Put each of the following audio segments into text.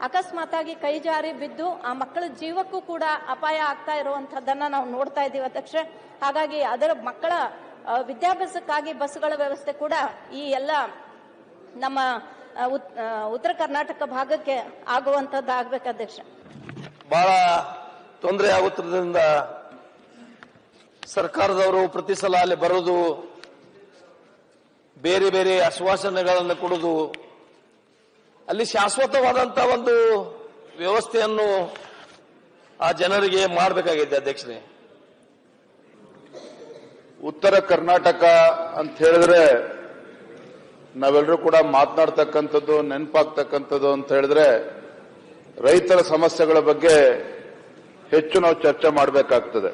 ಅಕಸ್ಮಾತ್ ಆಗಿ ಕೈ ಜಾರಿ ಬಿದ್ದು ಆ ಮಕ್ಕಳ ಜೀವಕ್ಕೂ ಕೂಡ ಅಪಾಯ ಆಗ್ತಾ ಇರುವಂತದ್ದನ್ನ ನಾವು ನೋಡ್ತಾ ಇದ್ದೀವಿ ಅಧ್ಯಕ್ಷೆ. ಹಾಗಾಗಿ ಅದರ ಮಕ್ಕಳ ವಿದ್ಯಾಭ್ಯಾಸಕ್ಕಾಗಿ ಬಸ್ಗಳ ವ್ಯವಸ್ಥೆ ಕೂಡ ಈ ಎಲ್ಲ ನಮ್ಮ ಉತ್ತರ ಕರ್ನಾಟಕ ಭಾಗಕ್ಕೆ ಆಗುವಂತದ್ದಾಗಬೇಕು ಅಧ್ಯಕ್ಷ. ಬಹಳ ತೊಂದರೆ ಆಗುತ್ತಿರೋದ್ರಿಂದ ಸರ್ಕಾರದವರು ಪ್ರತಿ ಸಲ ಅಲ್ಲಿ ಬರೋದು, ಬೇರೆ ಬೇರೆ ಆಶ್ವಾಸನೆಗಳನ್ನು ಕೊಡುವುದು, ಅಲ್ಲಿ ಶಾಶ್ವತವಾದಂತಹ ಒಂದು ವ್ಯವಸ್ಥೆಯನ್ನು ಆ ಜನರಿಗೆ ಮಾಡಬೇಕಾಗಿದೆ ಅಧ್ಯಕ್ಷರೇ. ಉತ್ತರ ಕರ್ನಾಟಕ ಅಂತ ಹೇಳಿದ್ರೆ ನಾವೆಲ್ಲರೂ ಕೂಡ ಮಾತನಾಡ್ತಕ್ಕಂಥದ್ದು, ನೆನಪಾಗ್ತಕ್ಕಂಥದ್ದು ಅಂತ ಹೇಳಿದ್ರೆ ರೈತರ ಸಮಸ್ಯೆಗಳ ಬಗ್ಗೆ ಹೆಚ್ಚು ನಾವು ಚರ್ಚೆ ಮಾಡಬೇಕಾಗ್ತದೆ.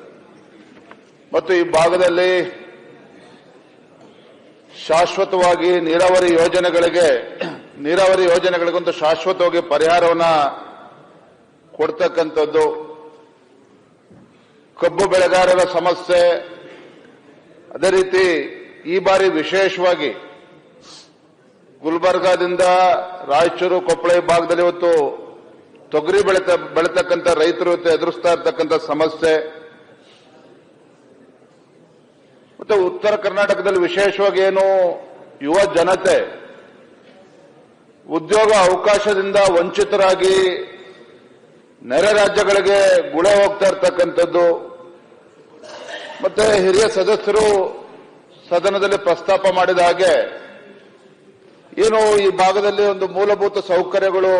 ಮತ್ತು ಈ ಭಾಗದಲ್ಲಿ ಶಾಶ್ವತವಾಗಿ ನೀರಾವರಿ ಯೋಜನೆಗಳಿಗೊಂದು ಶಾಶ್ವತವಾಗಿ ಪರಿಹಾರವನ್ನ ಕೊಡ್ತಕ್ಕಂಥದ್ದು, ಕಬ್ಬು ಬೆಳೆಗಾರರ ಸಮಸ್ಯೆ, ಅದೇ ರೀತಿ ಈ ಬಾರಿ ವಿಶೇಷವಾಗಿ ಗುಲ್ಬರ್ಗಾದಿಂದ ರಾಯಚೂರು, ಕೊಪ್ಪಳ ಈ ಭಾಗದಲ್ಲಿ ಇವತ್ತು ತೊಗರಿ ಬೆಳೀತಕ್ಕಂಥ ರೈತರು ಎದುರಿಸ್ತಾ ಇರ್ತಕ್ಕಂಥ ಸಮಸ್ಯೆ, ಮತ್ತೆ ಉತ್ತರ ಕರ್ನಾಟಕದಲ್ಲಿ ವಿಶೇಷವಾಗಿ ಏನು ಯುವ ಜನತೆ ಉದ್ಯೋಗ ಅವಕಾಶದಿಂದ ವಂಚಿತರಾಗಿ ನೆರೆ ರಾಜ್ಯಗಳಿಗೆ ಗುಳೆ ಹೋಗ್ತಾ ಇರ್ತಕ್ಕಂಥದ್ದು, ಮತ್ತೆ ಹಿರಿಯ ಸದಸ್ಯರು ಸದನದಲ್ಲಿ ಪ್ರಸ್ತಾಪ ಮಾಡಿದ ಹಾಗೆ ಏನು ಈ ಭಾಗದಲ್ಲಿ ಒಂದು ಮೂಲಭೂತ ಸೌಕರ್ಯಗಳು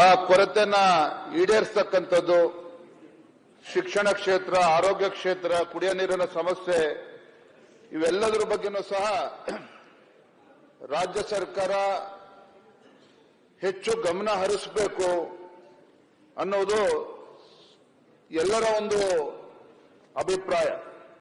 ಆ ಕೊರತೆಯನ್ನ ಈಡೇರಿಸತಕ್ಕಂಥದ್ದು, ಶಿಕ್ಷಣ ಕ್ಷೇತ್ರ, ಆರೋಗ್ಯ ಕ್ಷೇತ್ರ, ಕುಡಿಯ ನೀರಿನ ಸಮಸ್ಯೆ, ಇವೆಲ್ಲದರ ಬಗ್ಗೆನೂ ಸಹ ರಾಜ್ಯ ಸರ್ಕಾರ ಹೆಚ್ಚು ಗಮನ ಹರಿಸಬೇಕು ಅನ್ನೋದು ಎಲ್ಲರ ಒಂದು ಅಭಿಪ್ರಾಯ.